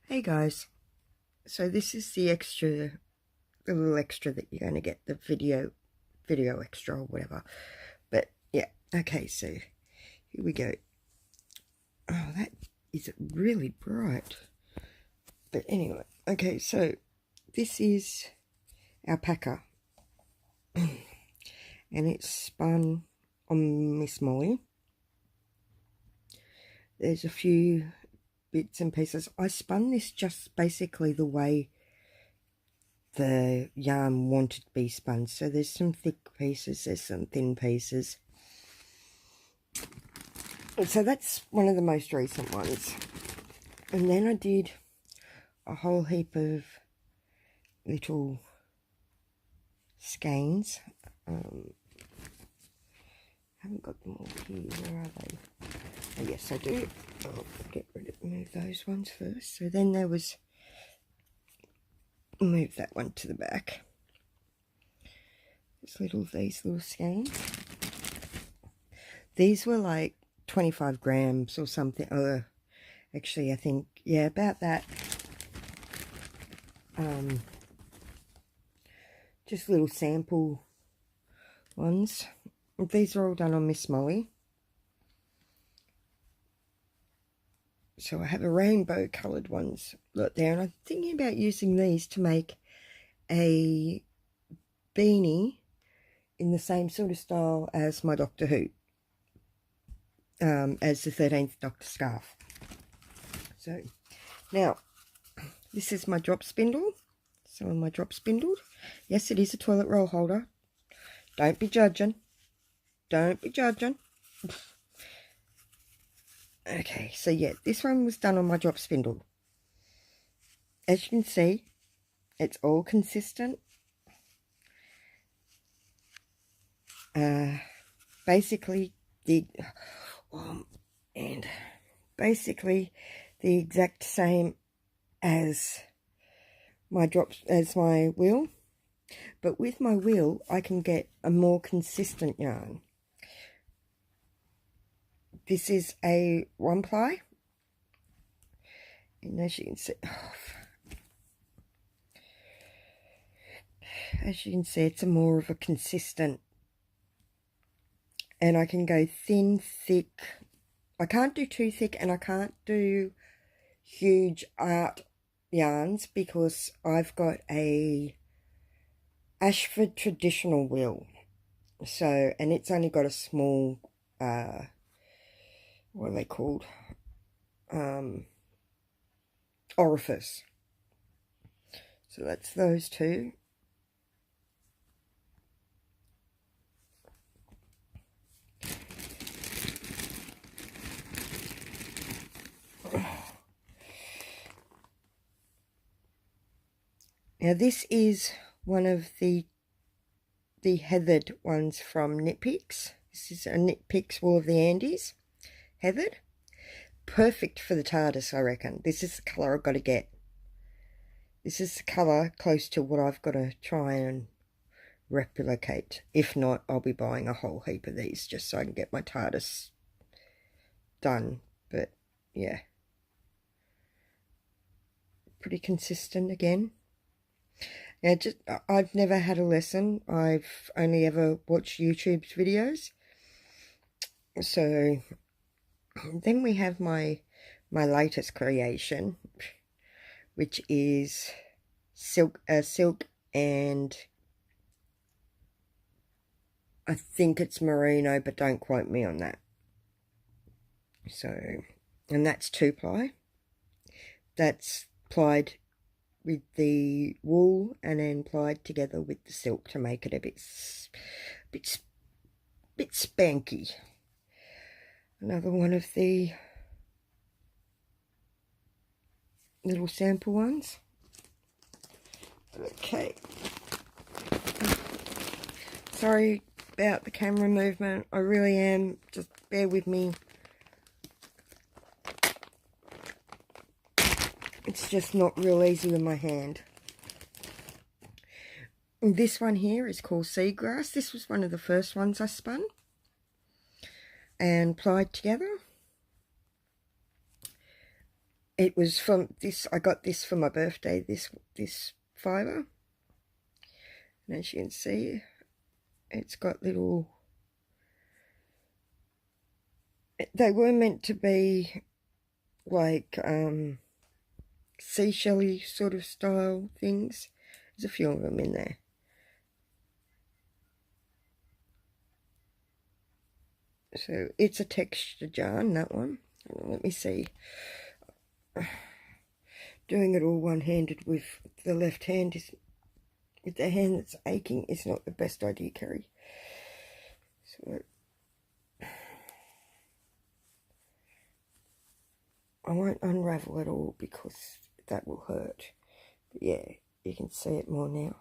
Hey guys, so this is the little extra that you're going to get, the video extra or whatever. But yeah, okay, so here we go. Oh, that is really bright. But anyway, okay, so this is alpaca. And it's spun on Miss Molly. There's a few bits and pieces. I spun this just basically the way the yarn wanted to be spun. So there's some thick pieces, there's some thin pieces. So that's one of the most recent ones. And then I did a whole heap of little skeins. Haven't got them all here. Where are they? Oh, yes, I do. I'll move those ones first. So then there was, move that one to the back. These little skeins. These were like 25 grams or something. Actually, I think, yeah, about that. Just little sample ones. These are all done on Miss Molly. So I have a rainbow coloured ones right there, and I'm thinking about using these to make a beanie in the same sort of style as my Doctor Who, as the 13th Doctor scarf. So now this is my drop spindle. So my drop spindled. Yes, it is a toilet roll holder. Don't be judging. Don't be judging. Okay, so yeah, this one was done on my drop spindle. As you can see, it's all consistent. Basically the exact same as my wheel, but with my wheel I can get a more consistent yarn. This is a 1-ply, and as you can see, it's a more of a consistent, and I can go thin, thick. I can't do too thick, and I can't do huge art yarns because I've got a Ashford traditional wheel. So, and it's only got a small, what are they called? Orifice. So that's those two. Now this is one of the heathered ones from Knit Picks. This is a Knit Picks Wool of the Andes, heathered. Perfect for the TARDIS, I reckon. This is the colour I've got to get. This is the colour close to what I've got to try and replicate. If not, I'll be buying a whole heap of these just so I can get my TARDIS done. But yeah, pretty consistent again. Now, I've never had a lesson. I've only ever watched YouTube's videos. So then we have my latest creation, which is silk and I think it's merino, but don't quote me on that. So, and that's 2-ply. That's plied with the wool and then plied together with the silk to make it a bit spanky. Another one of the little sample ones. Okay. Sorry about the camera movement. I really am. Just bear with me. It's just not real easy with my hand. And this one here is called Seagrass. This was one of the first ones I spun and plied together. It was from this, I got this for my birthday, this fibre. And as you can see, it's got little, they were meant to be like seashell-y sort of style things. There's a few of them in there. So it's a texture yarn, that one. Let me see. Doing it all one-handed with the left hand is, with the hand that's aching, is not the best idea, Kerry. So I won't unravel it all because that will hurt. But yeah, you can see it more now.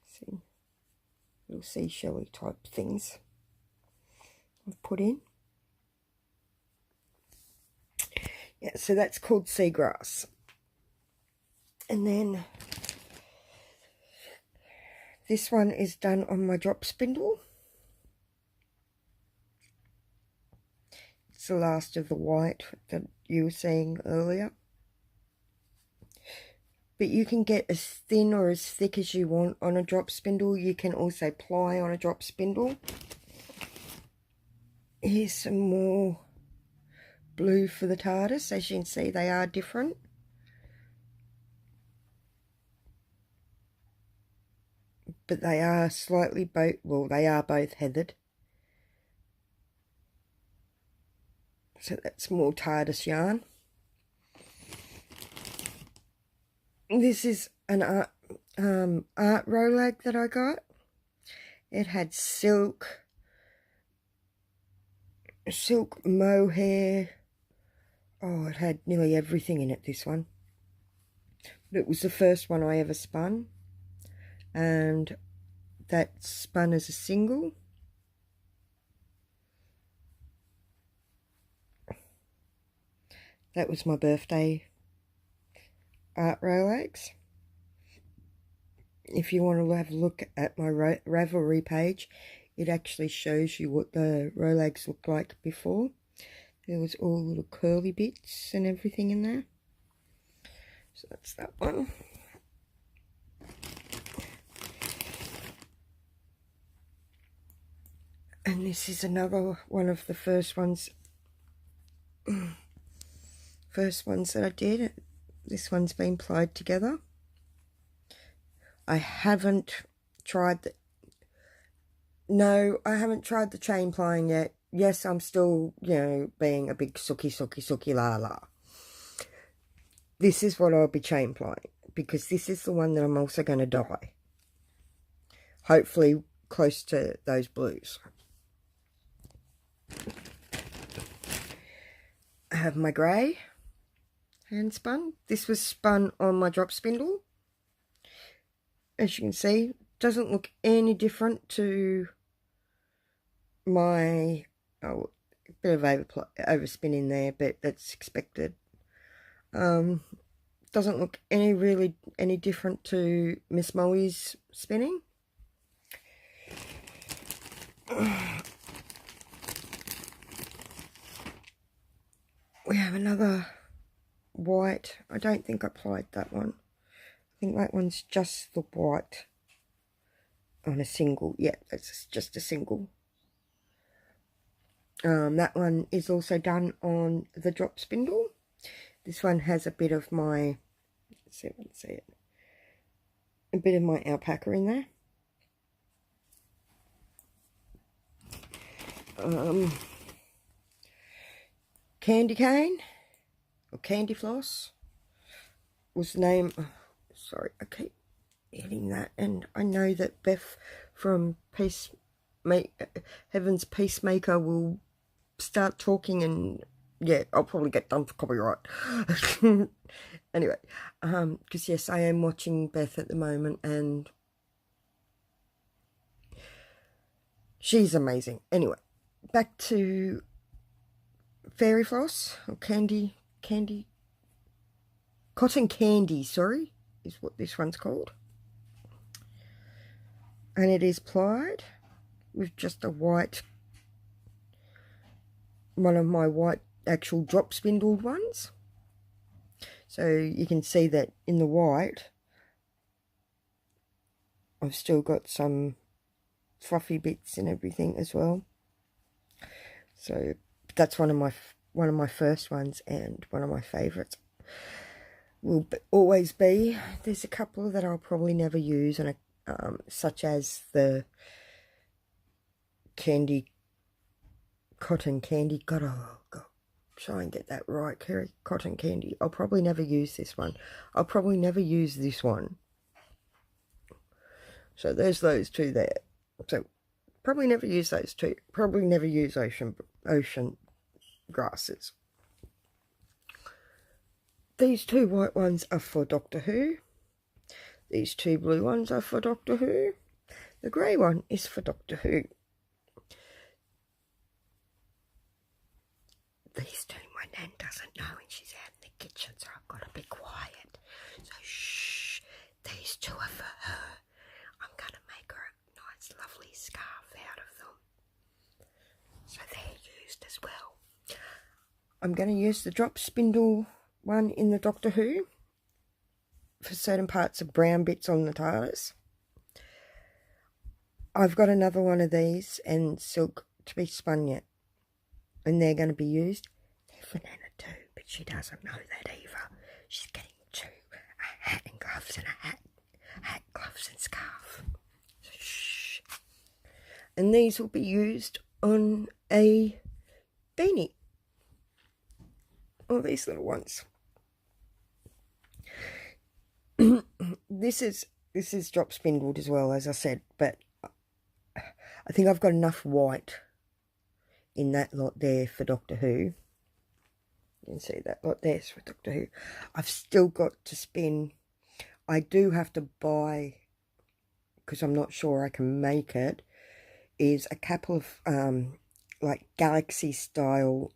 See, little seashell-y type things I've put in. Yeah, so that's called seagrass. And then this one is done on my drop spindle. It's the last of the white that you were seeing earlier. But you can get as thin or as thick as you want on a drop spindle. You can also ply on a drop spindle. Here's some more blue for the TARDIS. As you can see, they are different. But they are slightly both, well, they are both heathered. So that's more TARDIS yarn. This is an art rolag that I got. It had silk mohair. Oh, it had nearly everything in it, this one. But it was the first one I ever spun. And that spun as a single. That was my birthday art Rolex. If you want to have a look at my Ravelry page, it actually shows you what the Rolex looked like before. There was all little curly bits and everything in there. So that's that one. And this is another one of the first ones that I did. This one's been plied together. I haven't tried the... No, I haven't tried the chain plying yet. Yes, I'm still, you know, being a big suki la la. This is what I'll be chain plying, because this is the one that I'm also going to dye. Hopefully close to those blues. I have my grey hand spun. This was spun on my drop spindle. As you can see, doesn't look any different to my, oh, a bit of overspin in there, but that's expected. Doesn't look any different to Miss Molly's spinning. We have another white. I don't think I plied that one. I think that one's just the white on a single. Yeah, that's just a single. That one is also done on the drop spindle. This one has a bit of my, let's see if I can see it, a bit of my alpaca in there. Candy cane or candy floss was the name. Oh, sorry, I keep hitting that, and I know that Beth from Heaven's Peacemaker will start talking, and yeah, I'll probably get done for copyright. Anyway, because yes, I am watching Beth at the moment, and she's amazing. Anyway, back to fairy floss, or cotton candy, sorry, is what this one's called. And it is plied with just a white one of my white actual drop spindled ones. So you can see that in the white, I've still got some fluffy bits and everything as well. So that's one of my first ones and one of my favourites. Will always be. There's a couple that I'll probably never use, and such as the cotton candy. Gotta try and get that right. Cotton candy. I'll probably never use this one. I'll probably never use this one. So there's those two there. So probably never use those two. Probably never use ocean grasses. These two white ones are for Doctor Who. These two blue ones are for Doctor Who. The grey one is for Doctor Who. These two my nan doesn't know, and she's out in the kitchen, so I've got to be quiet. So shh, these two are for her. I'm going to make her a nice lovely scarf out of them. So they're used as well. I'm going to use the drop spindle one in the Doctor Who for certain parts of brown bits on the TARDIS. I've got another one of these and silk to be spun yet, and they're going to be used. They're for Nana too, but she doesn't know that either. She's getting two, a hat and gloves, and a hat, gloves and scarf. So shh. And these will be used on a beanie. All these little ones. This is drop spindled as well, as I said, but I think I've got enough white in that lot there for Doctor Who. You can see that lot there's for Doctor Who. I've still got to spin. I do have to buy, because I'm not sure I can make it, is a couple of like galaxy style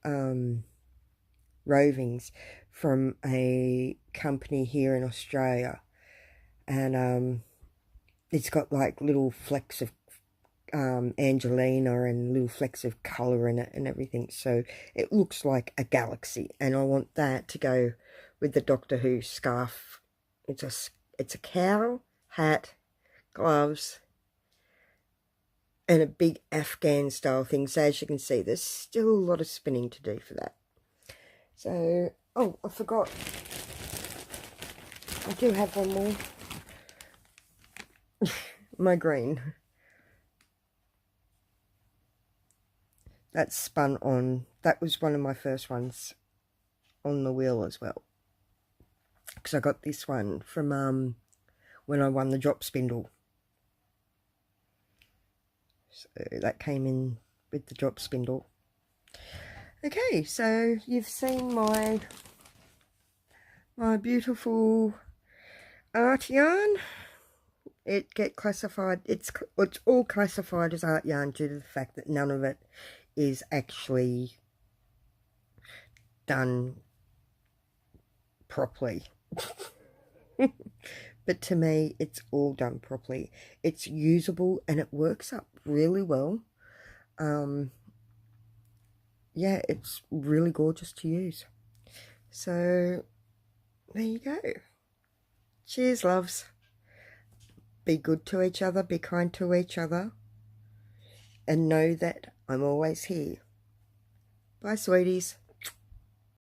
rovings from a company here in Australia, and it's got like little flecks of Angelina and little flecks of colour in it and everything, so it looks like a galaxy, and I want that to go with the Doctor Who scarf. It's a cowl, hat, gloves, and a big Afghan style thing. So as you can see, there's still a lot of spinning to do for that. So, oh, I forgot. I do have one more. My green. That's spun on. That was one of my first ones on the wheel as well. Because I got this one from when I won the drop spindle. So that came in with the drop spindle. Okay, so you've seen my beautiful art yarn. It get classified. It's all classified as art yarn due to the fact that none of it is actually done properly. But to me, it's all done properly. It's usable and it works up really well. Yeah, it's really gorgeous to use. So, there you go. Cheers, loves. Be good to each other, be kind to each other, and know that I'm always here. Bye, sweeties.